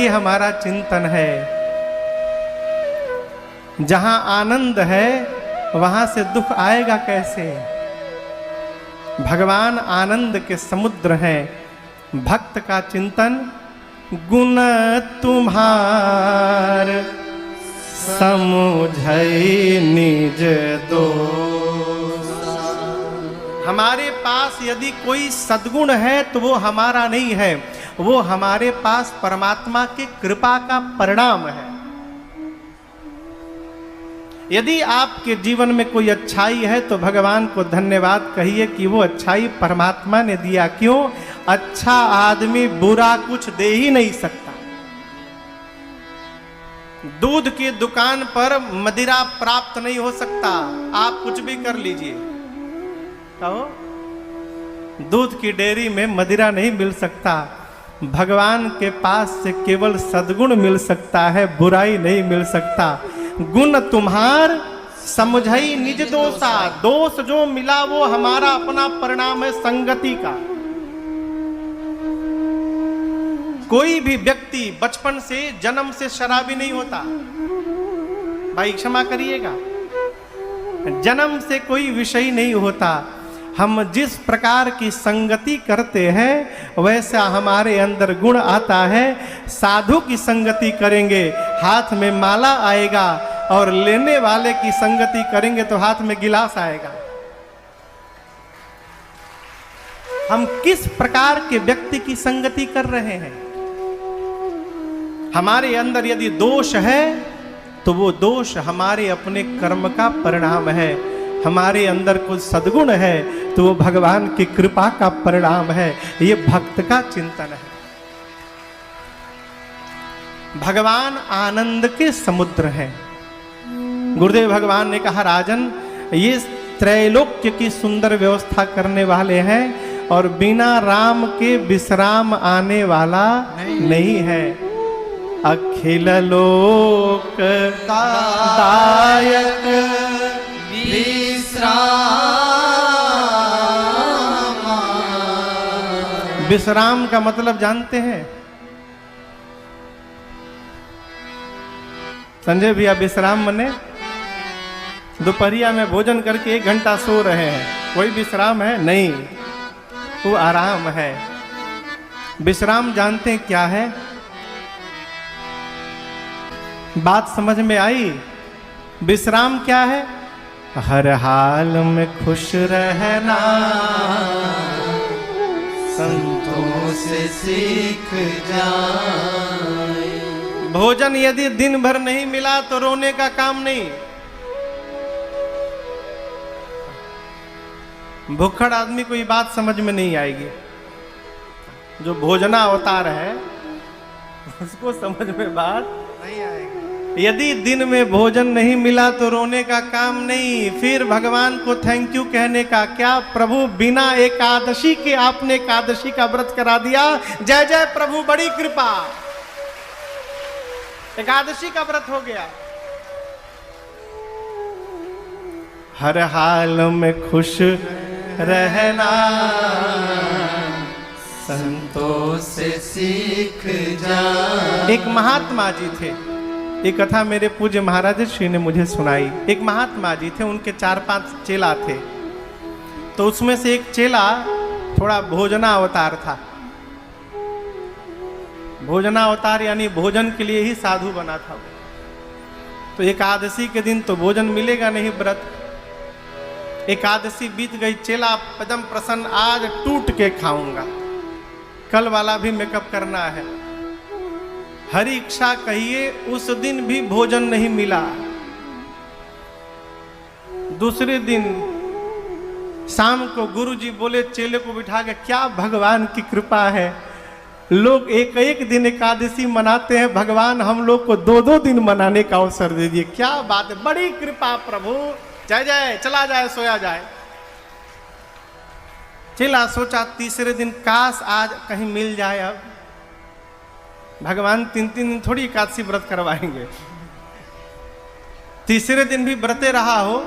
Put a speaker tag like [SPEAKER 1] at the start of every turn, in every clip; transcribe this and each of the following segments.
[SPEAKER 1] ये हमारा चिंतन है। जहां आनंद है वहां से दुख आएगा कैसे? भगवान आनंद के समुद्र हैं। भक्त का चिंतन गुण तुम्हार समुझई निज दोष। हमारे पास यदि कोई सद्गुण है तो वो हमारा नहीं है, वो हमारे पास परमात्मा की कृपा का परिणाम है। यदि आपके जीवन में कोई अच्छाई है तो भगवान को धन्यवाद कहिए कि वो अच्छाई परमात्मा ने दिया। क्यों? अच्छा आदमी बुरा कुछ दे ही नहीं सकता। दूध की दुकान पर मदिरा प्राप्त नहीं हो सकता, आप कुछ भी कर लीजिए। कहो, दूध की डेयरी में मदिरा नहीं मिल सकता। भगवान के पास से केवल सद्गुण मिल सकता है, बुराई नहीं मिल सकता। गुण तुम्हार समझई निज दोषा। दोष जो मिला वो हमारा अपना परिणाम है संगति का। कोई भी व्यक्ति बचपन से जन्म से शराबी नहीं होता। भाई क्षमा करिएगा, जन्म से कोई विषय नहीं होता। हम जिस प्रकार की संगति करते हैं वैसा हमारे अंदर गुण आता है। साधु की संगति करेंगे हाथ में माला आएगा, और लेने वाले की संगति करेंगे तो हाथ में गिलास आएगा। हम किस प्रकार के व्यक्ति की संगति कर रहे हैं? हमारे अंदर यदि दोष है तो वो दोष हमारे अपने कर्म का परिणाम है। हमारे अंदर कुछ सद्गुण है तो वो भगवान की कृपा का परिणाम है। ये भक्त का चिंतन है। भगवान आनंद के समुद्र हैं। गुरुदेव भगवान ने कहा, राजन ये त्रैलोक्य की सुंदर व्यवस्था करने वाले हैं और बिना राम के विश्राम आने वाला नहीं है। अखिल लोक दायक विश्राम का मतलब जानते हैं संजय भैया? विश्राम मने दोपहरिया में भोजन करके 1 घंटा सो रहे हैं, कोई विश्राम है? नहीं, वो आराम है। विश्राम जानते हैं क्या है? बात समझ में आई? विश्राम क्या है? हर हाल में खुश रहना संतों से सीख जाए। भोजन यदि दिन भर नहीं मिला तो रोने का काम नहीं। भूखड़ आदमी को ये बात समझ में नहीं आएगी। जो भोजना अवतार है उसको समझ में बात नहीं आएगी। यदि दिन में भोजन नहीं मिला तो रोने का काम नहीं, फिर भगवान को थैंक यू कहने का। क्या प्रभु बिना एकादशी के आपने एकादशी का व्रत करा दिया। जय जय प्रभु, बड़ी कृपा, एकादशी का व्रत हो गया। हर हाल में खुश रहना संतों से सीख जा। एक महात्मा जी थे, एक कथा मेरे पूज्य महाराज श्री ने मुझे सुनाई। एक महात्मा जी थे, उनके 4-5 चेला थे। तो उसमें से एक चेला थोड़ा भोजना अवतार था। भोजना अवतार यानी भोजन के लिए ही साधु बना था। तो एकादशी के दिन तो भोजन मिलेगा नहीं, व्रत। एकादशी बीत गई, चेला एकदम प्रसन्न, आज टूट के खाऊंगा, कल वाला भी मेकअप करना है। हरि इच्छा कहिए, उस दिन भी भोजन नहीं मिला। दूसरे दिन शाम को गुरुजी बोले चेले को बिठा के, क्या भगवान की कृपा है, लोग 1-1 दिन एकादशी मनाते हैं, भगवान हम लोग को 2-2 दिन मनाने का अवसर दे दिए। क्या बात है, बड़ी कृपा प्रभु, जय जय। चला जाए सोया जाए। चेला सोचा तीसरे दिन काश आज कहीं मिल जाए। अब भगवान 3-3 दिन थोड़ी एकादशी व्रत करवाएंगे। तीसरे दिन भी व्रते रहा हो।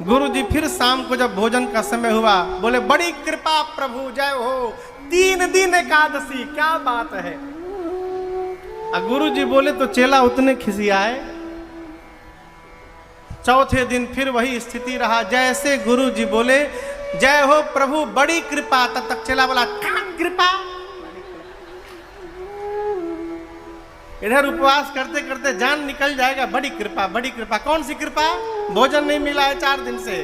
[SPEAKER 1] गुरुजी फिर शाम को जब भोजन का समय हुआ बोले, बड़ी कृपा प्रभु, जय हो, 3 दिन एकादशी, क्या बात है। गुरु जी बोले तो चेला उतने खिसियाए। चौथे दिन फिर वही स्थिति रहा, जैसे गुरु जी बोले जय हो प्रभु बड़ी कृपा, तब तक चेला बोला क्या कृपा। इधर उपवास करते करते जान निकल जाएगा, बड़ी कृपा बड़ी कृपा। कौन सी कृपा? भोजन नहीं मिला है 4 दिन से।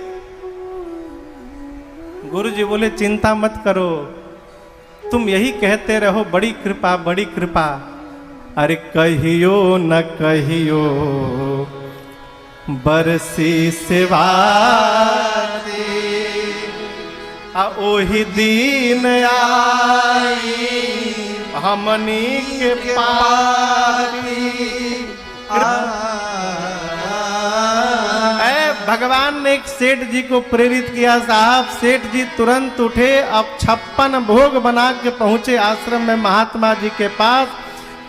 [SPEAKER 1] गुरु जी बोले चिंता मत करो, तुम यही कहते रहो बड़ी कृपा बड़ी कृपा। अरे कहियो न कहियो बरसी सेवा ओही दीन आई हमनी के पारी। भगवान ने एक सेठ जी को प्रेरित किया, साहब सेठ जी तुरंत उठे, अब 56 भोग बना के पहुंचे आश्रम में महात्मा जी के पास।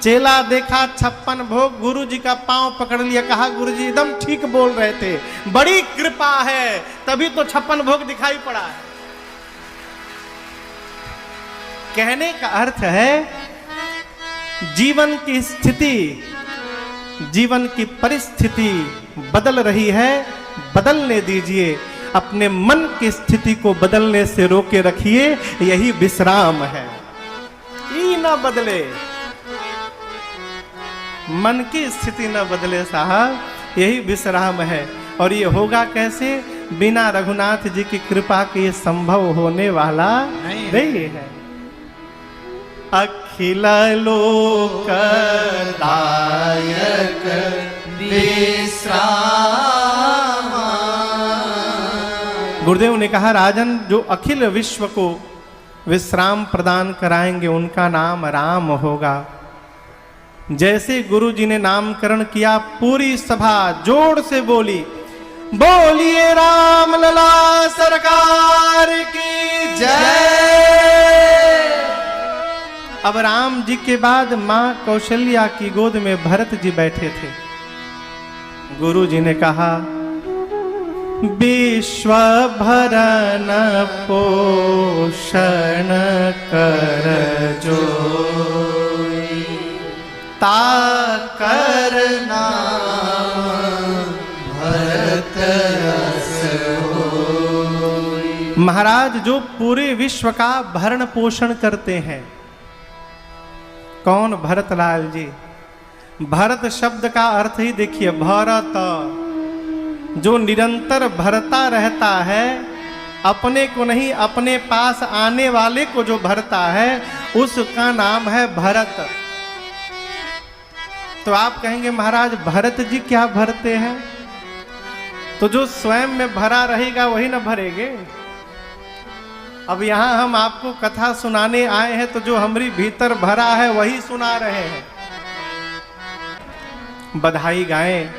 [SPEAKER 1] चेला देखा 56 भोग, गुरु जी का पांव पकड़ लिया, कहा गुरु जी एकदम ठीक बोल रहे थे, बड़ी कृपा है तभी तो 56 भोग दिखाई पड़ा है। कहने का अर्थ है जीवन की स्थिति, जीवन की परिस्थिति बदल रही है, बदलने दीजिए। अपने मन की स्थिति को बदलने से रोके रखिए, यही विश्राम है। ये ना बदले, मन की स्थिति न बदले साहब, यही विश्राम है। और ये होगा कैसे? बिना रघुनाथ जी की कृपा के ये संभव होने वाला नहीं है। अखिल लोक दायक विश्राम। गुरुदेव ने कहा राजन, जो अखिल विश्व को विश्राम प्रदान कराएंगे उनका नाम राम होगा। जैसे गुरु जी ने नामकरण किया, पूरी सभा जोर से बोली, बोलिए राम लला सरकार की जय। अब राम जी के बाद मां कौशल्या की गोद में भरत जी बैठे थे। गुरु जी ने कहा, विश्व भरन पोषण कर जो ताकर नाम भरत अस होई। महाराज जो पूरे विश्व का भरण पोषण करते हैं, कौन? भरतलाल जी। भरत शब्द का अर्थ ही देखिए, भरत, जो निरंतर भरता रहता है, अपने को नहीं अपने पास आने वाले को जो भरता है उसका नाम है भरत। तो आप कहेंगे महाराज भरत जी क्या भरते हैं? तो जो स्वयं में भरा रहेगा वही ना भरेगे। अब यहां हम आपको कथा सुनाने आए हैं, तो जो हमारी भीतर भरा है वही सुना रहे हैं। बधाई गाएं,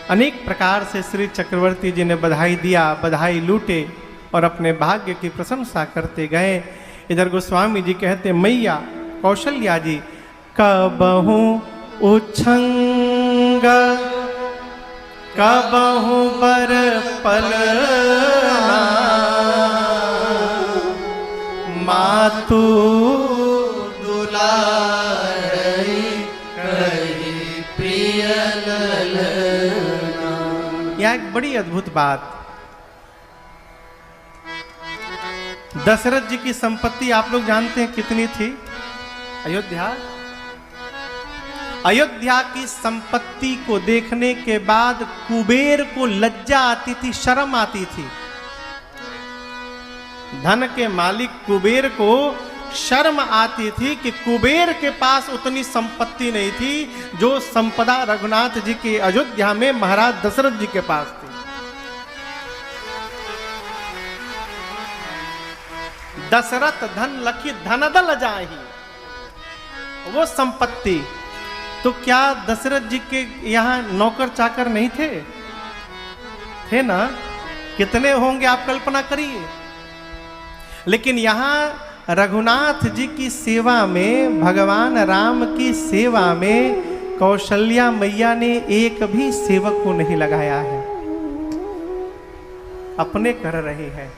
[SPEAKER 1] अनेक प्रकार से श्री चक्रवर्ती जी ने बधाई दिया, बधाई लूटे और अपने भाग्य की प्रशंसा करते गए। इधर गोस्वामी जी कहते, मैया कौशल्या जी कबहू उछंग कबहू बर पलना मातु दुलारी कही प्रिय ललना। यह एक बड़ी अद्भुत बात। दशरथ जी की संपत्ति आप लोग जानते हैं कितनी थी? अयोध्या। अयोध्या की संपत्ति को देखने के बाद कुबेर को लज्जा आती थी, शर्म आती थी। धन के मालिक कुबेर को शर्म आती थी कि कुबेर के पास उतनी संपत्ति नहीं थी जो संपदा रघुनाथ जी के अयोध्या में महाराज दशरथ जी के पास थी। दशरथ धन लखी धनदल जाही, वो संपत्ति। तो क्या दशरथ जी के यहाँ नौकर चाकर नहीं थे? थे ना। कितने होंगे आप कल्पना करिए। लेकिन यहाँ रघुनाथ जी की सेवा में, भगवान राम की सेवा में कौशल्या मैया ने एक भी सेवक को नहीं लगाया है, अपने कर रहे हैं।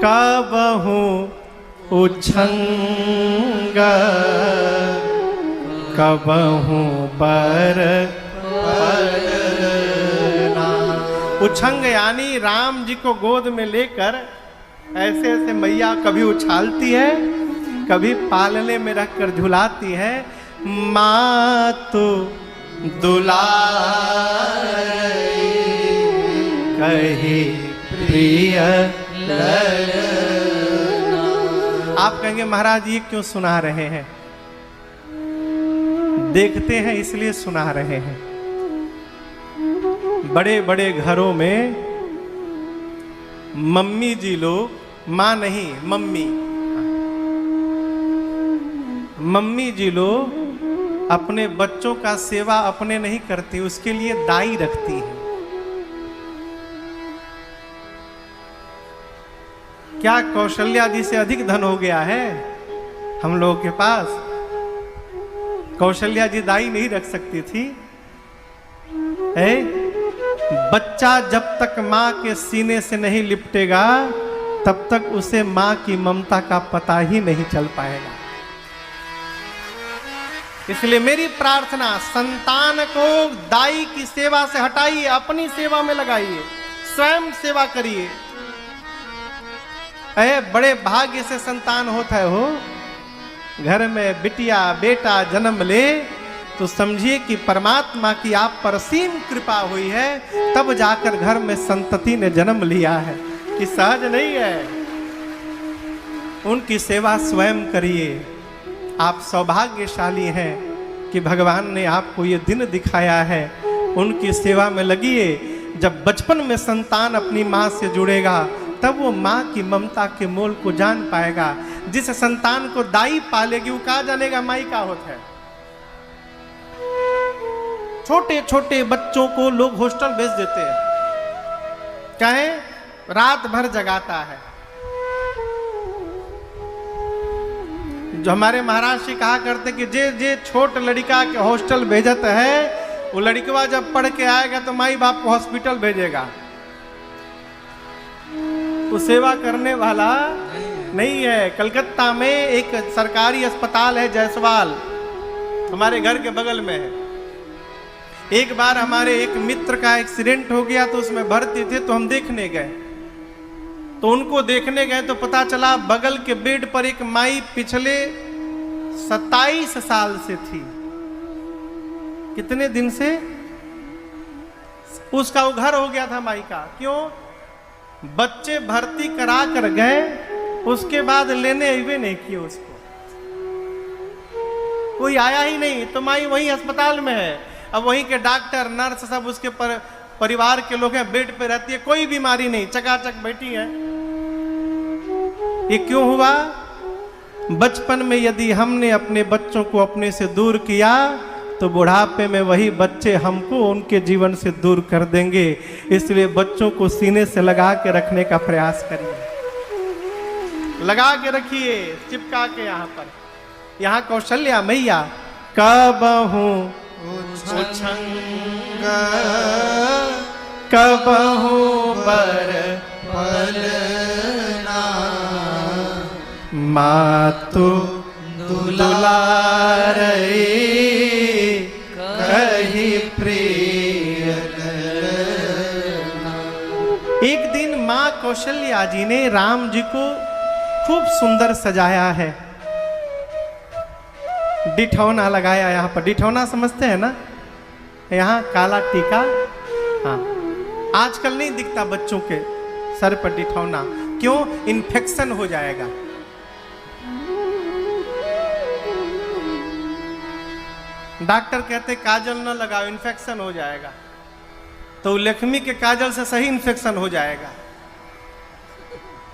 [SPEAKER 1] कबहू उछंग कबहू बर पलना। उछंग यानी राम जी को गोद में लेकर ऐसे ऐसे मैया कभी उछालती है, कभी पालने में रखकर झुलाती है। माँ तो दुलारी कही प्रिय लगना। आप कहेंगे महाराज ये क्यों सुना रहे हैं? देखते हैं इसलिए सुना रहे हैं। बड़े बड़े घरों में मम्मी जी लोग, माँ नहीं मम्मी जी लोग अपने बच्चों का सेवा अपने नहीं करती, उसके लिए दाई रखती हैं। क्या कौशल्या जी से अधिक धन हो गया है हम लोगों के पास? कौशल्या जी दाई नहीं रख सकती थी। बच्चा जब तक माँ के सीने से नहीं लिपटेगा तब तक उसे माँ की ममता का पता ही नहीं चल पाएगा। इसलिए मेरी प्रार्थना, संतान को दाई की सेवा से हटाइए, अपनी सेवा में लगाइए, स्वयं सेवा करिए। बड़े भाग्य से संतान होता है हो। घर में बिटिया बेटा जन्म ले तो समझिए कि परमात्मा की आप पर असीम कृपा हुई है, तब जाकर घर में संतति ने जन्म लिया है, कि सहज नहीं है। उनकी सेवा स्वयं करिए। आप सौभाग्यशाली हैं कि भगवान ने आपको ये दिन दिखाया है। उनकी सेवा में लगिए। जब बचपन में संतान अपनी माँ से जुड़ेगा तब वो माँ की ममता के मोल को जान पाएगा। जिस संतान को दाई पालेगी वो कहा जानेगा माई का होता है। छोटे छोटे बच्चों को लोग हॉस्टल भेज देते हैं, कहे रात भर जगाता है। जो हमारे महाराज जी कहा करते कि जे छोट लड़का के हॉस्टल भेजत है, वो लड़कवा जब पढ़ के आएगा तो माई बाप को हॉस्पिटल भेजेगा। वो सेवा करने वाला नहीं है। कलकत्ता में एक सरकारी अस्पताल है जायसवाल, हमारे घर के बगल में है। एक बार हमारे एक मित्र का एक्सीडेंट हो गया तो उसमें भर्ती थे, तो हम देखने गए। तो उनको देखने गए तो पता चला बगल के बेड पर एक माई पिछले 27 साल से थी। कितने दिन से उसका उघर हो गया था माई का। क्यों? बच्चे भर्ती करा कर गए, उसके बाद लेने हुए नहीं किए उसको, कोई आया ही नहीं। तो माई वही अस्पताल में है। अब वहीं के डॉक्टर नर्स सब उसके परिवार के लोग हैं, बेड पे रहती है, कोई बीमारी नहीं, चकाचक बैठी है। ये क्यों हुआ? बचपन में यदि हमने अपने बच्चों को अपने से दूर किया तो बुढ़ापे में वही बच्चे हमको उनके जीवन से दूर कर देंगे। इसलिए बच्चों को सीने से लगा के रखने का प्रयास करिए। लगा के रखिए, चिपका के। यहाँ पर, यहाँ कौशल्या मैया कबहू उछंग कबहू बर पलना, मातु दुलारी कही प्रिय लगना। एक दिन माँ कौशल्या जी ने राम जी को खूब सुंदर सजाया है। डिठौना लगाया। यहाँ पर डिठौना समझते हैं ना? यहाँ काला टीका। हाँ, आजकल नहीं दिखता बच्चों के सर पर डिठौना। क्यों? इन्फेक्शन हो जाएगा। डॉक्टर कहते काजल न लगाओ, इन्फेक्शन हो जाएगा। तो लक्ष्मी के काजल से सही इन्फेक्शन हो जाएगा।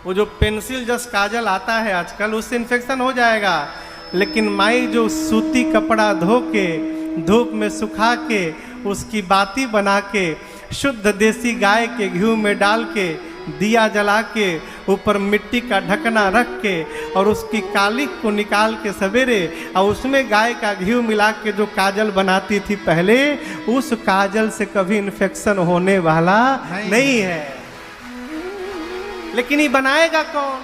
[SPEAKER 1] वो जो पेंसिल जस काजल आता है आजकल, उससे इन्फेक्शन हो जाएगा। लेकिन माई जो सूती कपड़ा धो के धूप में सुखा के उसकी बाती बना के शुद्ध देसी गाय के घी में डाल के दिया जला के ऊपर मिट्टी का ढकना रख के और उसकी कालिक को निकाल के सवेरे और उसमें गाय का घी मिला के जो काजल बनाती थी पहले, उस काजल से कभी इन्फेक्शन होने वाला नहीं है। लेकिन ये बनाएगा कौन?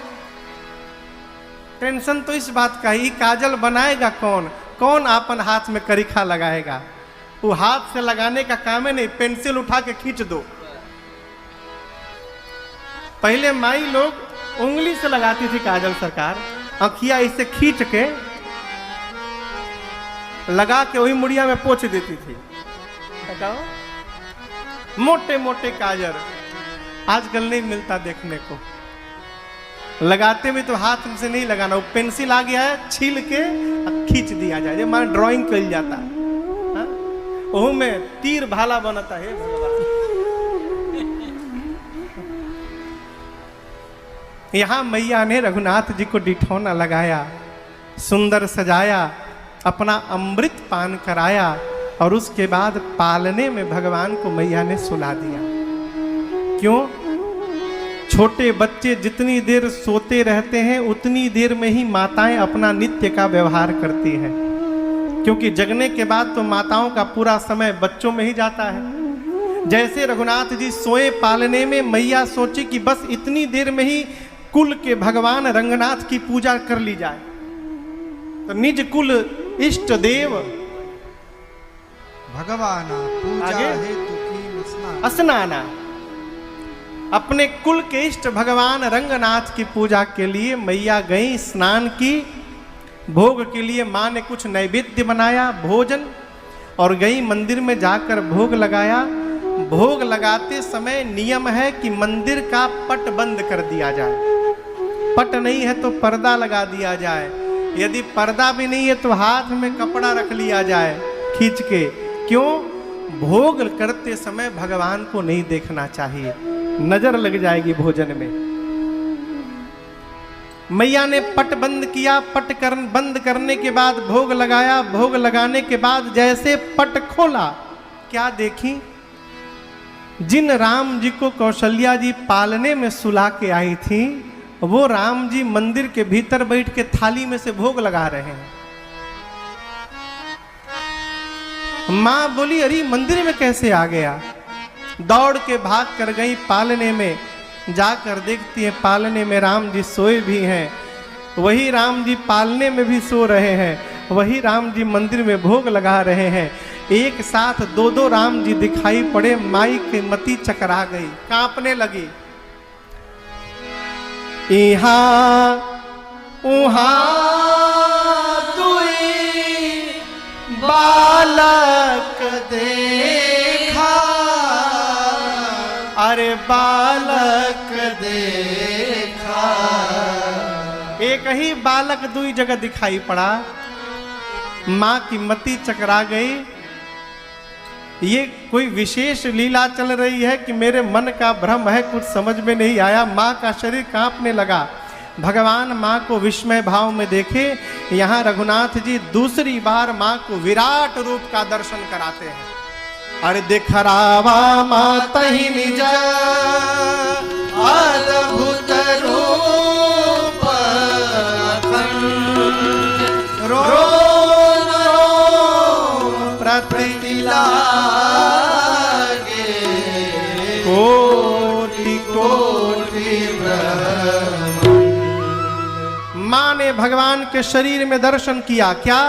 [SPEAKER 1] टेंशन तो इस बात का ही, काजल बनाएगा कौन? कौन आपन हाथ में करीखा लगाएगा? वो हाथ से लगाने का काम है नहीं, पेंसिल उठा के खींच दो। पहले माई लोग उंगली से लगाती थी काजल सरकार, अखिया इसे खींच के लगा के वही मुड़िया में पोंछ देती थी। बताओ, मोटे मोटे काजल आजकल नहीं मिलता देखने को। लगाते भी तो हाथ से नहीं लगाना, वो पेंसिल आ गया है, छील के खींच दिया जाए, हमारा ड्राइंग कर जाता है। ओह में तीर भाला बनता है भगवान। यहां मैया ने रघुनाथ जी को डिठौना लगाया, सुंदर सजाया, अपना अमृत पान कराया और उसके बाद पालने में भगवान को मैया ने सुला दिया। क्यों? छोटे बच्चे जितनी देर सोते रहते हैं उतनी देर में ही माताएं अपना नित्य का व्यवहार करती हैं, क्योंकि जगने के बाद तो माताओं का पूरा समय बच्चों में ही जाता है। जैसे रघुनाथ जी सोए पालने में, मैया सोची कि बस इतनी देर में ही कुल के भगवान रंगनाथ की पूजा कर ली जाए। तो निज कुल इष्ट देव
[SPEAKER 2] भगवान पूजा हेतु की
[SPEAKER 1] स्नाना, अपने कुल के इष्ट भगवान रंगनाथ की पूजा के लिए मैया गई, स्नान की, भोग के लिए माँ ने कुछ नैवेद्य बनाया, भोजन, और गई मंदिर में जाकर भोग लगाया। भोग लगाते समय नियम है कि मंदिर का पट बंद कर दिया जाए। पट नहीं है तो पर्दा लगा दिया जाए, यदि पर्दा भी नहीं है तो हाथ में कपड़ा रख लिया जाए खींच के। क्यों? भोग करते समय भगवान को नहीं देखना चाहिए, नजर लग जाएगी भोजन में। मैया ने पट बंद किया, बंद करने के बाद भोग लगाया। भोग लगाने के बाद जैसे पट खोला, क्या देखी? जिन राम जी को कौशल्या जी पालने में सुला के आई थी, वो राम जी मंदिर के भीतर बैठ के थाली में से भोग लगा रहे हैं। मां बोली, अरे मंदिर में कैसे आ गया? दौड़ के भाग कर गई पालने में, जाकर देखती है पालने में राम जी सोए भी हैं, वही राम जी पालने में भी सो रहे हैं, वही राम जी मंदिर में भोग लगा रहे हैं। एक साथ दो दो राम जी दिखाई पड़े। माई की मति चकरा गई, कांपने लगी। इहाँ उहाँ दुई बालक देखा, अरे बालक देखा। एक ही बालक दुई जगह दिखाई पड़ा। माँ की मति चकरा गई। ये कोई विशेष लीला चल रही है कि मेरे मन का भ्रम है, कुछ समझ में नहीं आया। माँ का शरीर कांपने लगा। भगवान माँ को विस्मय भाव में देखे। यहाँ रघुनाथ जी दूसरी बार माँ को विराट रूप का दर्शन कराते हैं। अरे देखरावा माता ही निज अद्भुत रूप, रो प्रकृति लागे, कोटि कोटि ब्रह्मांड। माँ ने भगवान के शरीर में दर्शन किया। क्या?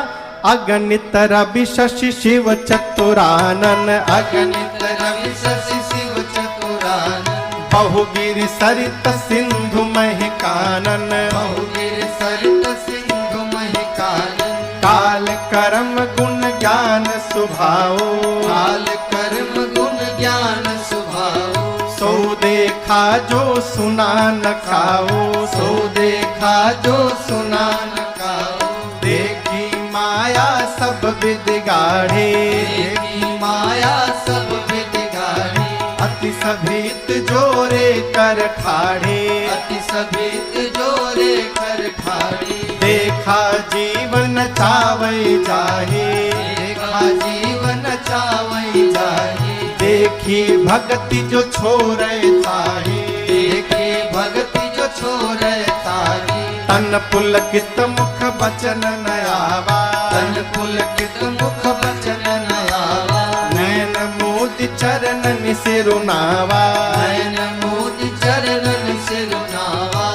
[SPEAKER 1] अगणित रवि शशि शिव चतुरानन,
[SPEAKER 2] अगणित रवि शशि शिव चतुरानन।
[SPEAKER 1] बहुगिरि सरित सिंधु महिकानन,
[SPEAKER 2] बहुगिरि सरित सिंधु महिकानन।
[SPEAKER 1] काल कर्म गुण ज्ञान सुभाओ,
[SPEAKER 2] काल कर्म गुण ज्ञान सुभाओ।
[SPEAKER 1] सो देखा जो सुना न खाओ,
[SPEAKER 2] सो देखा जो सुना न खाओ।
[SPEAKER 1] देखी माया सब विद गाढ़े,
[SPEAKER 2] देखी माया सब विद गाढ़े।
[SPEAKER 1] अति सभीत जोरे कर ठाढ़े,
[SPEAKER 2] अति सभीत जोरे कर ठाढ़े।
[SPEAKER 1] देखा जीवन चावै जाहे,
[SPEAKER 2] देखा जीवन चावै जाहे।
[SPEAKER 1] देखी भक्ति जो छोड़े ताहे,
[SPEAKER 2] देखी भक्ति जो छोड़े ताहे।
[SPEAKER 1] तन पुलकित मुख बचन नयावा,
[SPEAKER 2] तन पुलकित मुख बचन नयावा।
[SPEAKER 1] नैन मोद चरणन सिरुनावा,
[SPEAKER 2] नैन मोद चरणन सिरुनावा।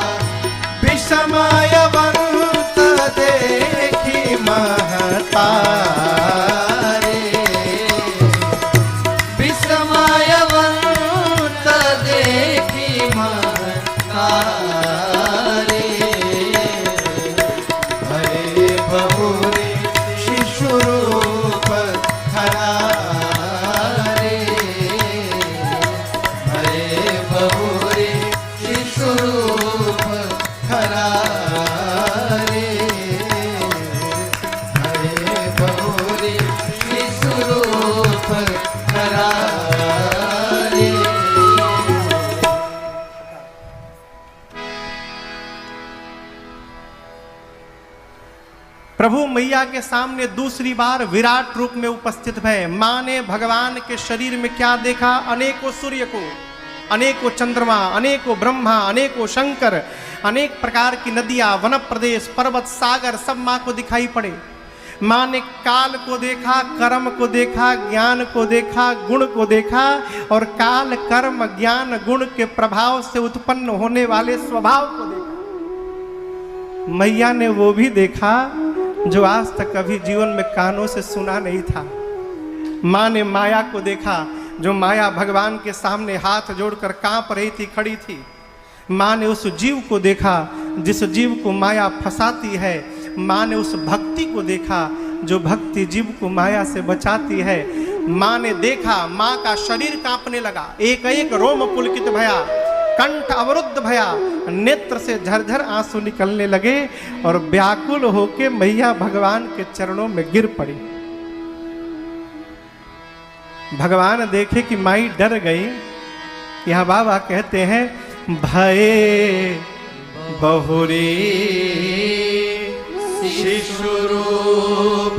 [SPEAKER 1] विषमय वंत देखी महता,
[SPEAKER 2] मुरारे।
[SPEAKER 1] प्रभु मैया के सामने दूसरी बार विराट रूप में उपस्थित भय। मां ने भगवान के शरीर में क्या देखा? अनेकों सूर्य को, अनेकों चंद्रमा, अनेकों ब्रह्मा, अनेकों शंकर, अनेक प्रकार की नदियां, वन प्रदेश, पर्वत, सागर सब मां को दिखाई पड़े। मां ने काल को देखा, कर्म को देखा, ज्ञान को देखा, गुण को देखा और काल, कर्म, ज्ञान, गुण के प्रभाव से उत्पन्न होने वाले स्वभाव को देखा। मैया ने वो भी देखा जो आज तक कभी जीवन में कानों से सुना नहीं था। मां ने माया को देखा, जो माया भगवान के सामने हाथ जोड़कर कांप रही थी, खड़ी थी। मां ने उस जीव को देखा जिस जीव को माया फंसाती है। मां ने उस भक्ति को देखा जो भक्ति जीव को माया से बचाती है। मां ने देखा, मां का शरीर कांपने लगा, एक एक रोम पुलकित भया, कंठ अवरुद्ध भया, नेत्र से झरझर आंसू निकलने लगे और व्याकुल होके मैया भगवान के चरणों में गिर पड़ी। भगवान देखे कि माई डर गई। यहाँ बाबा कहते हैं, भये बहुरी
[SPEAKER 2] शिशु रूप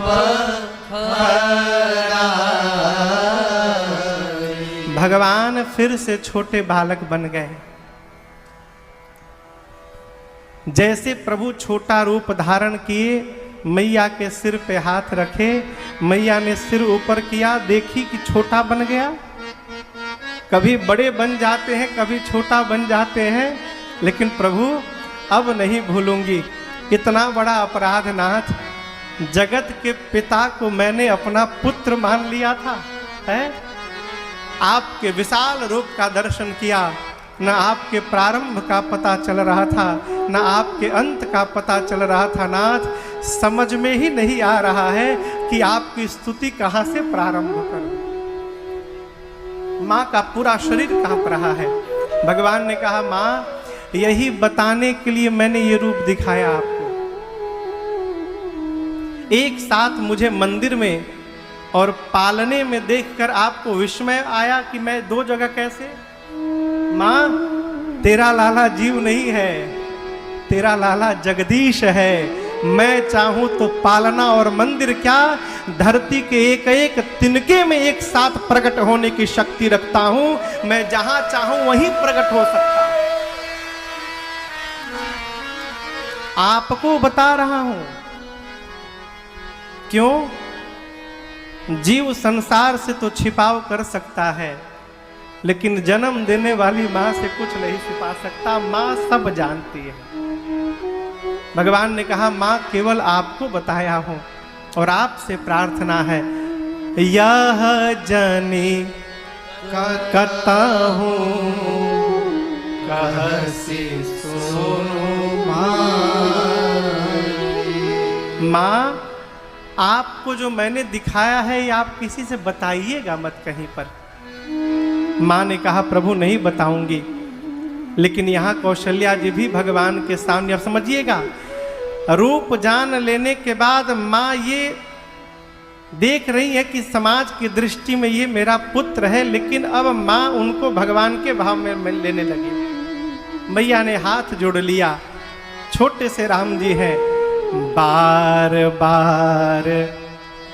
[SPEAKER 1] भगवान फिर से छोटे बालक बन गए। जैसे प्रभु छोटा रूप धारण किए, मैया के सिर पे हाथ रखे, मैया ने सिर ऊपर किया, देखी कि छोटा बन गया। कभी बड़े बन जाते हैं, कभी छोटा बन जाते हैं, लेकिन प्रभु अब नहीं भूलूंगी। इतना बड़ा अपराध नाथ, जगत के पिता को मैंने अपना पुत्र मान लिया था, है? आपके विशाल रूप का दर्शन किया, न आपके प्रारंभ का पता चल रहा था, न आपके अंत का पता चल रहा था। नाथ, समझ में ही नहीं आ रहा है कि आपकी स्तुति कहाँ से प्रारंभ करूं। माँ का पूरा शरीर कांप रहा है। भगवान ने कहा, माँ, यही बताने के लिए मैंने ये रूप दिखाया आपको। एक साथ मुझे मंदिर में और पालने में देखकर आपको विस्मय आया कि मैं दो जगह कैसे? माँ, तेरा लाला जीव नहीं है, तेरा लाला जगदीश है। मैं चाहूं तो पालना और मंदिर क्या, धरती के एक एक तिनके में एक साथ प्रकट होने की शक्ति रखता हूं। मैं जहां चाहूं वहीं प्रकट हो सकता हूं। आपको बता रहा हूं। क्यों? जीव संसार से तो छिपाव कर सकता है, लेकिन जन्म देने वाली मां से कुछ नहीं छिपा सकता। मां सब जानती है। भगवान ने कहा, मां, केवल आपको बताया हूं और आपसे प्रार्थना है, यह जनी कहता हूं
[SPEAKER 2] कहसी सुनो
[SPEAKER 1] मां, आपको जो मैंने दिखाया है ये आप किसी से बताइएगा मत कहीं पर। मां ने कहा, प्रभु नहीं बताऊंगी। लेकिन यहाँ कौशल्या जी भी भगवान के सामने, अब समझिएगा, रूप जान लेने के बाद माँ ये देख रही है कि समाज की दृष्टि में ये मेरा पुत्र है, लेकिन अब माँ उनको भगवान के भाव में लेने लगी। मैया ने हाथ जोड़ लिया। छोटे से राम जी हैं, बार बार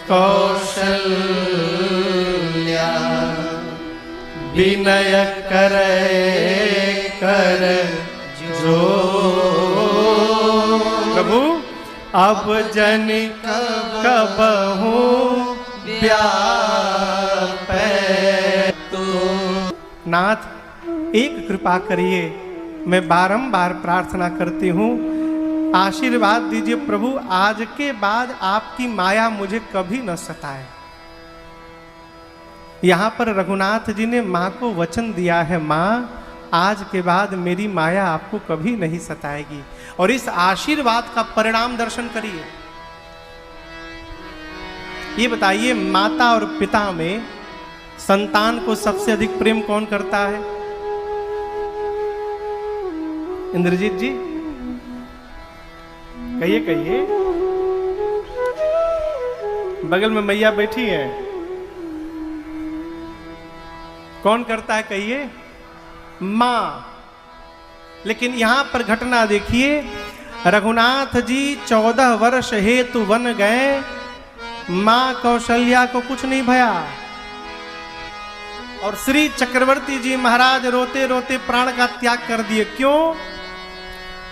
[SPEAKER 2] कौशल्या
[SPEAKER 1] विनय करे कर जो। प्रभु, अब जनि कबहू व्यापै तो। नाथ, एक कृपा करिए, मैं बारंबार प्रार्थना करती हूँ, आशीर्वाद दीजिए प्रभु, आज के बाद आपकी माया मुझे कभी न सताए। यहाँ पर रघुनाथ जी ने माँ को वचन दिया है, माँ, आज के बाद मेरी माया आपको कभी नहीं सताएगी। और इस आशीर्वाद का परिणाम दर्शन करिए। ये बताइए, माता और पिता में संतान को सबसे अधिक प्रेम कौन करता है? इंद्रजीत जी, कहिए कहिए। बगल में मैया बैठी है। कौन करता है कहिए? मां। लेकिन यहां पर घटना देखिए, रघुनाथ जी 14 वर्ष हेतु वन गए, मां कौशल्या को कुछ नहीं भया। और श्री चक्रवर्ती जी महाराज रोते रोते प्राण का त्याग कर दिए। क्यों?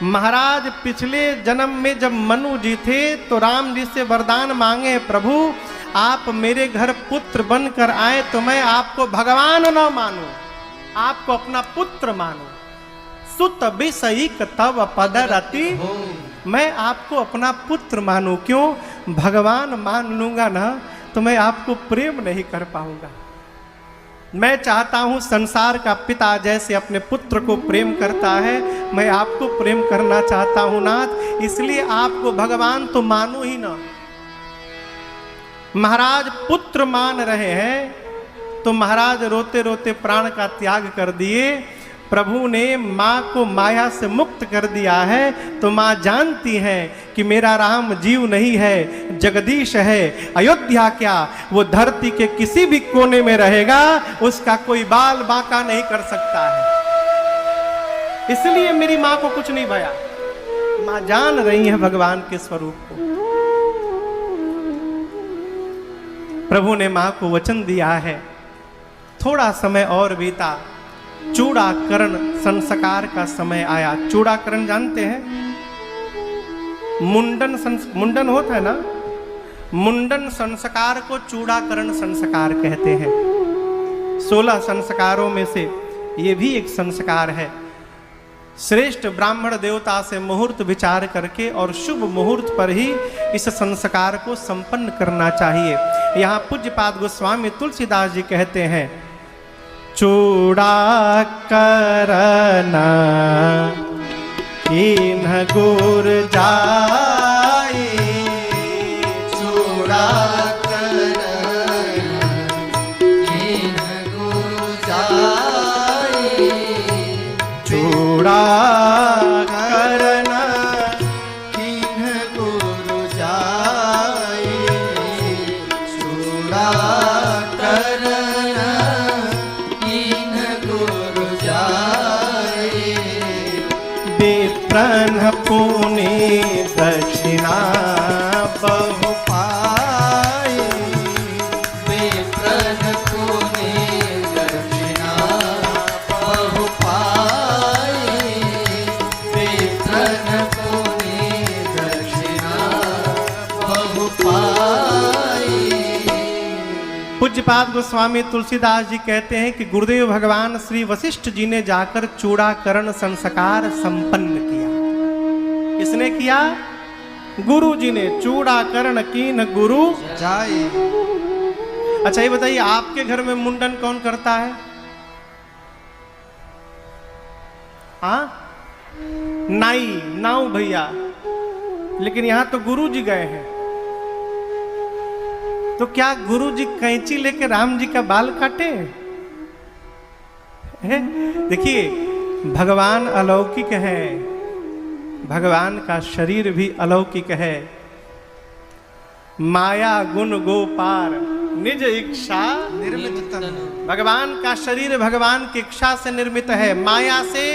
[SPEAKER 1] महाराज पिछले जन्म में जब मनु जी थे तो राम जी से वरदान मांगे, प्रभु आप मेरे घर पुत्र बनकर आए तो मैं आपको भगवान न मानूं, आपको अपना पुत्र मानूं। सुत विषयिक तव पदरति, मैं आपको अपना पुत्र मानूं। क्यों? भगवान मान लूंगा ना तो मैं आपको प्रेम नहीं कर पाऊंगा। मैं चाहता हूं संसार का पिता जैसे अपने पुत्र को प्रेम करता है, मैं आपको प्रेम करना चाहता हूं नाथ, इसलिए आपको भगवान तो मानो ही ना। महाराज पुत्र मान रहे हैं तो महाराज रोते रोते प्राण का त्याग कर दिए। प्रभु ने मां को माया से मुक्त कर दिया है तो मां जानती है कि मेरा राम जीव नहीं है, जगदीश है। अयोध्या क्या, वो धरती के किसी भी कोने में रहेगा, उसका कोई बाल बांका नहीं कर सकता है। इसलिए मेरी मां को कुछ नहीं भया। मां जान रही है भगवान के स्वरूप को। प्रभु ने मां को वचन दिया है। थोड़ा समय और बीता, चूड़ाकरण संस्कार का समय आया। चूड़ाकरण जानते हैं? मुंडन होता है ना, मुंडन संस्कार को चूड़ाकरण संस्कार कहते हैं। 16 संस्कारों में से ये भी एक संस्कार है। श्रेष्ठ ब्राह्मण देवता से मुहूर्त विचार करके और शुभ मुहूर्त पर ही इस संस्कार को संपन्न करना चाहिए। यहाँ पूज्यपाद गोस्वामी तुलसीदास जी कहते हैं, चूड़ाकरण किन्ह गुर जाए,
[SPEAKER 2] चूड़ाकरण किन्ह गुर जाए,
[SPEAKER 1] चूड़ाकरण
[SPEAKER 2] किन्ह गुर जाए, चूड़ाकरण
[SPEAKER 1] विप्रन पुनि दक्षिणा बहु पाए,
[SPEAKER 2] विप्रन पुनि दक्षिणा बहु पाए, विप्रन पुनि दक्षिणा बहु पाए।
[SPEAKER 1] पूज्यपाद गोस्वामी तुलसीदास जी कहते हैं कि गुरुदेव भगवान श्री वशिष्ठ जी ने जाकर चूड़ाकरण संस्कार संपन्न किया। किसने किया? गुरु जी ने। चूड़ाकरण कीन गुरु
[SPEAKER 2] जाए।
[SPEAKER 1] अच्छा ये बताइए, आपके घर में मुंडन कौन करता है? हाँ, नाई, नाऊ भैया। लेकिन यहां तो गुरु जी गए हैं, तो क्या गुरु जी कैंची लेकर राम जी का बाल काटे? देखिए, भगवान अलौकिक है, भगवान का शरीर भी अलौकिक है। माया गुण गोपार निज इच्छा
[SPEAKER 2] निर्मित तन।
[SPEAKER 1] भगवान का शरीर भगवान की इच्छा से निर्मित है। माया से,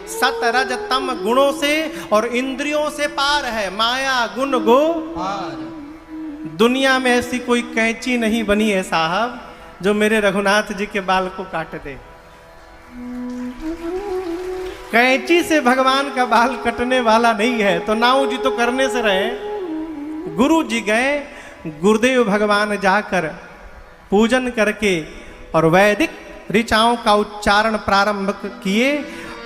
[SPEAKER 1] सत रज तम गुणों से और इंद्रियों से पार है। माया गुण गोपार। दुनिया में ऐसी कोई कैंची नहीं बनी है साहब जो मेरे रघुनाथ जी के बाल को काट दे। कैंची से भगवान का बाल कटने वाला नहीं है, तो नाऊ जी तो करने से रहे। गुरु जी गए, गुरुदेव भगवान जाकर पूजन करके और वैदिक ऋचाओं का उच्चारण प्रारंभ किए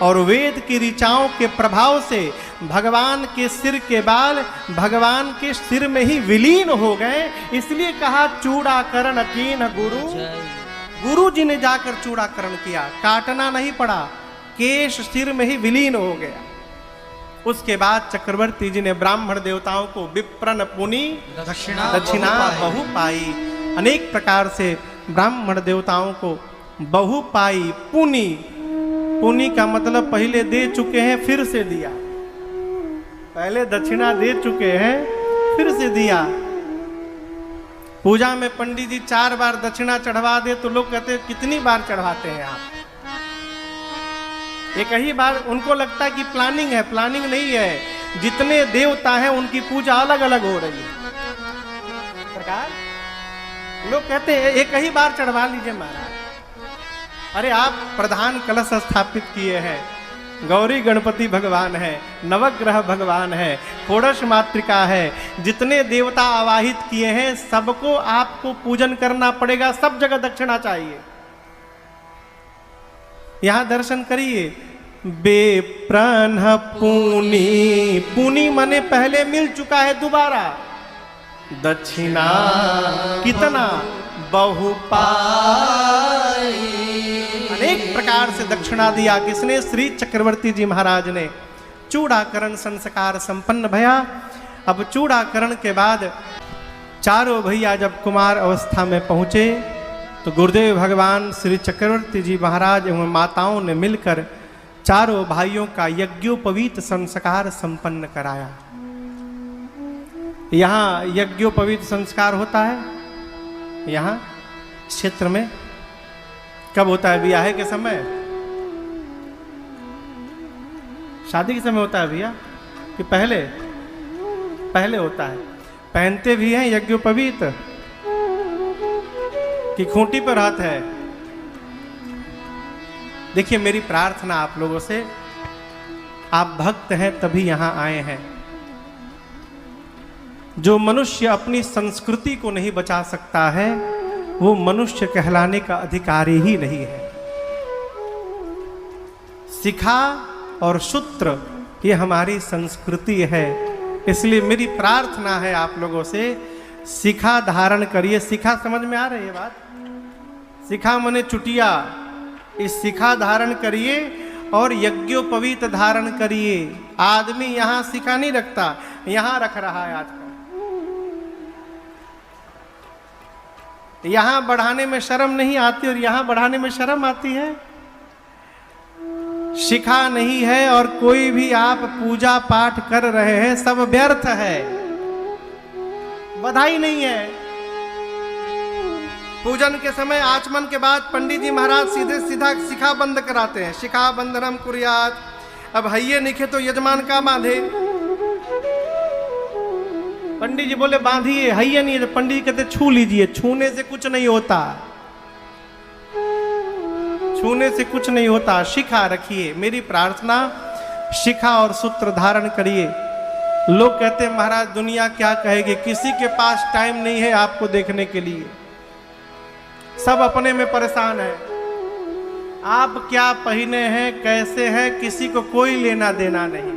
[SPEAKER 1] और वेद की ऋचाओं के प्रभाव से भगवान के सिर के बाल भगवान के सिर में ही विलीन हो गए। इसलिए कहा चूड़ाकरण कीन गुरु। गुरु जी ने जाकर चूड़ाकरण किया, काटना नहीं पड़ा, केश सिर में ही विलीन हो गया। उसके बाद चक्रवर्ती जी ने ब्राह्मण देवताओं को विप्रन पुनि दक्षिणा बहु पाई। अनेक प्रकार से ब्राह्मण देवताओं को बहु पाई। पुनि, पुनि का मतलब पहले दे चुके हैं फिर से दिया। पहले दक्षिणा दे चुके हैं फिर से दिया। पूजा में पंडित जी 4 बार दक्षिणा चढ़वा दे तो लोग कहते हैं कितनी बार चढ़वाते हैं आप? एक ही बार। उनको लगता है कि प्लानिंग है, प्लानिंग नहीं है। जितने देवता हैं उनकी पूजा अलग अलग हो रही है। सरकार लोग कहते हैं एक ही बार चढ़वा लीजिए महाराज। अरे आप प्रधान कलश स्थापित किए हैं, गौरी गणपति भगवान है, नवग्रह भगवान है, षोडश मातृका है, जितने देवता आवाहित किए हैं सबको आपको पूजन करना पड़ेगा, सब जगह दक्षिणा चाहिए। यहां दर्शन करिए। बेप्रन पूनी, पूनी मने पहले मिल चुका है, दोबारा दक्षिणा कितना बहुपाई, अनेक प्रकार से दक्षिणा दिया। किसने? श्री चक्रवर्ती जी महाराज ने। चूड़ाकरण संस्कार संपन्न भया। अब चूड़ाकरण के बाद चारों भैया जब कुमार अवस्था में पहुंचे तो गुरुदेव भगवान श्री चक्रवर्ती जी महाराज एवं माताओं ने मिलकर चारों भाइयों का यज्ञोपवीत संस्कार संपन्न कराया। यहाँ यज्ञोपवीत संस्कार होता है, यहाँ क्षेत्र में कब होता है? ब्याह के समय, शादी के समय होता है भैया कि पहले? पहले होता है। पहनते भी हैं यज्ञोपवीत कि खूंटी पर हाथ है? देखिए मेरी प्रार्थना आप लोगों से, आप भक्त हैं तभी यहां आए हैं। जो मनुष्य अपनी संस्कृति को नहीं बचा सकता है वो मनुष्य कहलाने का अधिकारी ही नहीं है। शिखा और सूत्र ये हमारी संस्कृति है, इसलिए मेरी प्रार्थना है आप लोगों से, शिखा धारण करिए। शिखा समझ में आ रही है बात? शिखा मने चुटिया, इस शिखा धारण करिए और यज्ञोपवीत धारण करिए। आदमी यहां शिखा नहीं रखता, यहां रख रहा है आजकल। यहां बढ़ाने में शर्म नहीं आती और यहां बढ़ाने में शर्म आती है। शिखा नहीं है और कोई भी आप पूजा पाठ कर रहे हैं सब व्यर्थ है, बधाई नहीं है। पूजन के समय आचमन के बाद पंडित जी महाराज सीधे सीधा शिखा बंद कराते हैं। शिखा बंधनम कुर्यात। अब हइये निखे तो यजमान का बांधे। पंडित जी बोले बांधिए, हइये नहीं तो पंडित जी कहते छू लीजिए। छूने से कुछ नहीं होता, छूने से कुछ नहीं होता। शिखा रखिए। मेरी प्रार्थना, शिखा और सूत्र धारण करिए। लोग कहते हैं महाराज दुनिया क्या कहेगी, किसी के पास टाइम नहीं है आपको देखने के लिए, सब अपने में परेशान है। आप क्या पहने हैं, कैसे हैं, किसी को कोई लेना देना नहीं।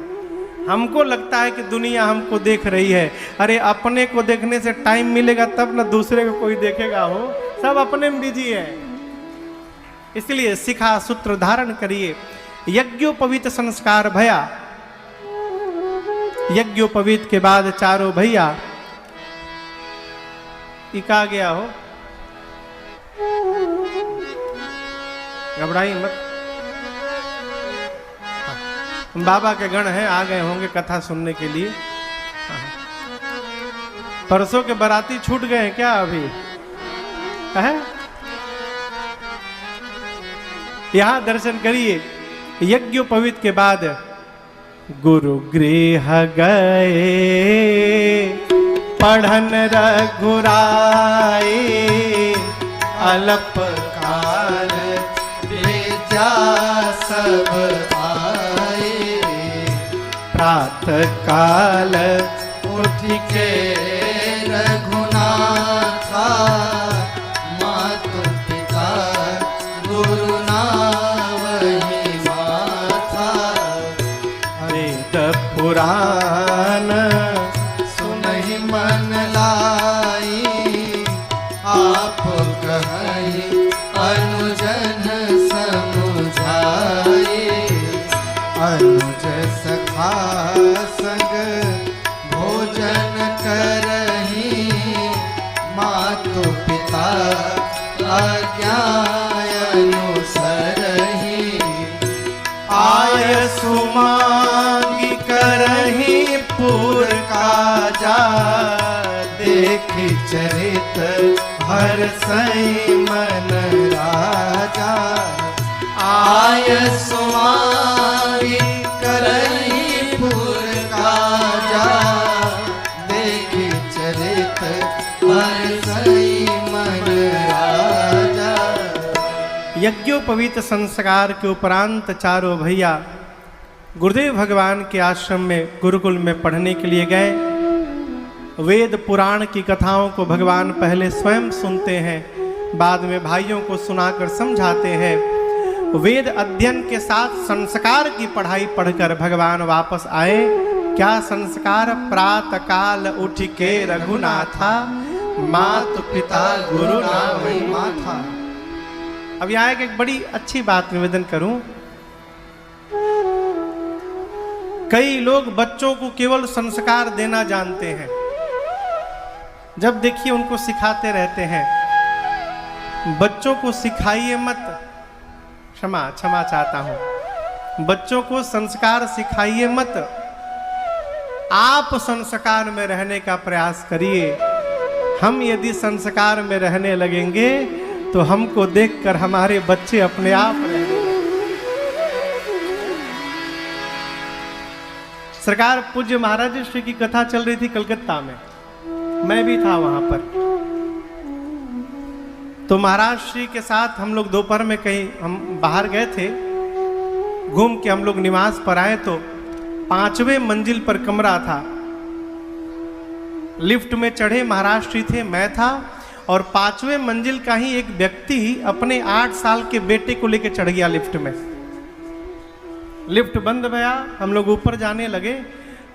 [SPEAKER 1] हमको लगता है कि दुनिया हमको देख रही है। अरे अपने को देखने से टाइम मिलेगा तब ना दूसरे को कोई देखेगा हो, सब अपने में बिजी है। इसलिए शिखा सूत्र धारण करिए। यज्ञोपवीत संस्कार भया। यज्ञोपवीत के बाद चारों भैया इका गया हो, घबराई मत। बाबा के गण हैं, आ गए होंगे कथा सुनने के लिए। परसों के बाराती छूट गए हैं क्या अभी है? यहां दर्शन करिए। यज्ञोपवीत के बाद गुरु गृह गए पढ़न रघुराए, अल्प काल भेजा सब आए, प्रातः काल उठ के रघुनाथा, मातु पिता गुरु नावहि माथा, वेद पुराण सुनहि मन लाई, आप कहि अनुजन समुझाए, अनुज सखा संग भोजन करहि, मातु पिता आज्ञा अनुसरहि, आय सुमांगी करहि पुर काजा, देखि चरित
[SPEAKER 2] चरित हर्षई मन राजा आय सुमारी करई पुर काजा देखी चरित हर्षई मन राजा।
[SPEAKER 1] यज्ञोपवीत संस्कार के उपरांत चारों भैया गुरुदेव भगवान के आश्रम में गुरुकुल में पढ़ने के लिए गए। वेद पुराण की कथाओं को भगवान पहले स्वयं सुनते हैं, बाद में भाइयों को सुनाकर समझाते हैं। वेद अध्ययन के साथ संस्कार की पढ़ाई पढ़कर भगवान वापस आए। क्या संस्कार? प्रातः काल उठ के रघुनाथा मातु पिता गुरु नामई माथा। अब यहाँ एक बड़ी अच्छी बात निवेदन करूं। कई लोग बच्चों को केवल संस्कार देना जानते हैं, जब देखिए उनको सिखाते रहते हैं। बच्चों को सिखाइए मत, क्षमा चाहता हूं, बच्चों को संस्कार सिखाइए मत, आप संस्कार में रहने का प्रयास करिए। हम यदि संस्कार में रहने लगेंगे तो हमको देखकर हमारे बच्चे अपने आप रहेंगे। सरकार पूज्य महाराज श्री की कथा चल रही थी कलकत्ता में, मैं भी था वहां पर। तो महाराज श्री के साथ हम लोग दोपहर में कहीं हम बाहर गए थे, घूम के हम लोग निवास पर आए तो 5वें मंजिल पर कमरा था। लिफ्ट में चढ़े महाराज श्री थे, मैं था, और 5वें मंजिल का ही एक व्यक्ति अपने 8 साल के बेटे को लेकर चढ़ गया लिफ्ट में। लिफ्ट बंद भया, हम लोग ऊपर जाने लगे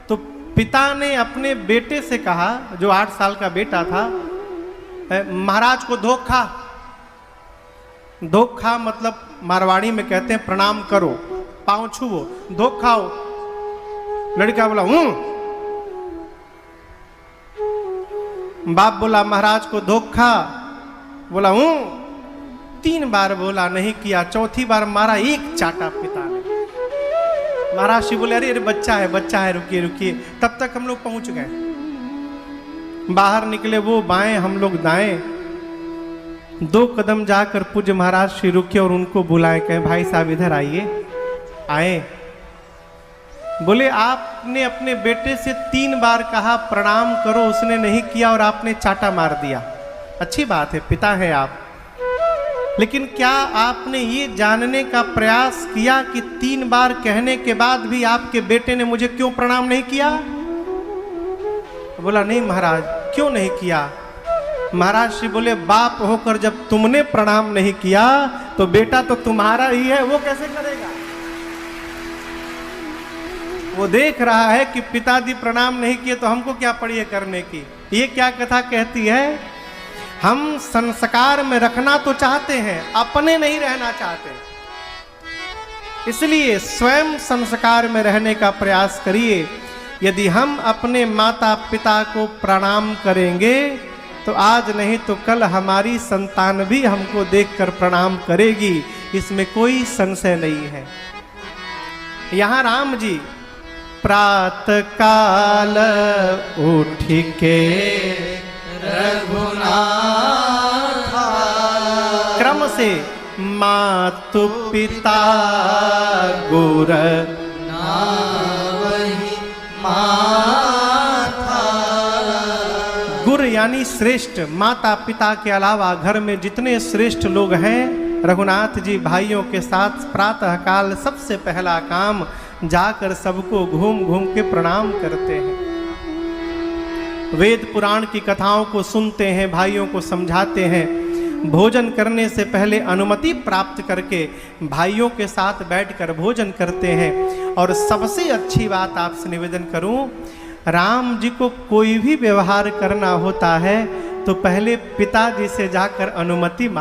[SPEAKER 1] तो पिता ने अपने बेटे से कहा, जो 8 साल का बेटा था, महाराज को धोखा। धोखा मतलब मारवाड़ी में कहते हैं प्रणाम करो, पांव छुओ, धोखाओ। लड़का बोला हूं। बाप बोला महाराज को धोखा, बोला हूं। 3 बार बोला, नहीं किया। चौथी बार मारा, एक चाटा पिता ने। महाराज श्री बोले अरे बच्चा है, रुकिए। तब तक हम लोग पहुंच गए। बाहर निकले वो बाएं, हम लोग दाएं। 2 कदम जाकर पूज्य महाराज श्री रुके और उनको बुलाए, कहे भाई साहब इधर आइए। आए, बोले आपने अपने बेटे से 3 बार कहा प्रणाम करो, उसने नहीं किया और आपने चाटा मार दिया। अच्छी बात है, पिता है आप, लेकिन क्या आपने ये जानने का प्रयास किया कि 3 बार कहने के बाद भी आपके बेटे ने मुझे क्यों प्रणाम नहीं किया? बोला नहीं महाराज, क्यों नहीं किया? महाराज श्री बोले बाप होकर जब तुमने प्रणाम नहीं किया तो बेटा तो तुम्हारा ही है, वो कैसे करेगा? वो देख रहा है कि पिताजी प्रणाम नहीं किए तो हमको क्या पड़ी करने की। ये क्या कथा कहती है? हम संस्कार में रखना तो चाहते हैं, अपने नहीं रहना चाहते। इसलिए स्वयं संस्कार में रहने का प्रयास करिए। यदि हम अपने माता पिता को प्रणाम करेंगे तो आज नहीं तो कल हमारी संतान भी हमको देखकर प्रणाम करेगी, इसमें कोई संशय नहीं है। यहाँ राम जी प्रातः काल उठ के
[SPEAKER 2] रघुनाथा
[SPEAKER 1] क्रम से मातु पिता गुर
[SPEAKER 2] नावहि माथा।
[SPEAKER 1] गुर यानी श्रेष्ठ। माता पिता के अलावा घर में जितने श्रेष्ठ लोग हैं, रघुनाथ जी भाइयों के साथ प्रातः काल सबसे पहला काम जाकर सबको घूम घूम के प्रणाम करते हैं। वेद पुराण की कथाओं को सुनते हैं, भाइयों को समझाते हैं। भोजन करने से पहले अनुमति प्राप्त करके भाइयों के साथ बैठकर भोजन करते हैं। और सबसे अच्छी बात आपसे निवेदन करूं, राम जी को कोई भी व्यवहार करना होता है तो पहले पिताजी से जाकर अनुमति मांग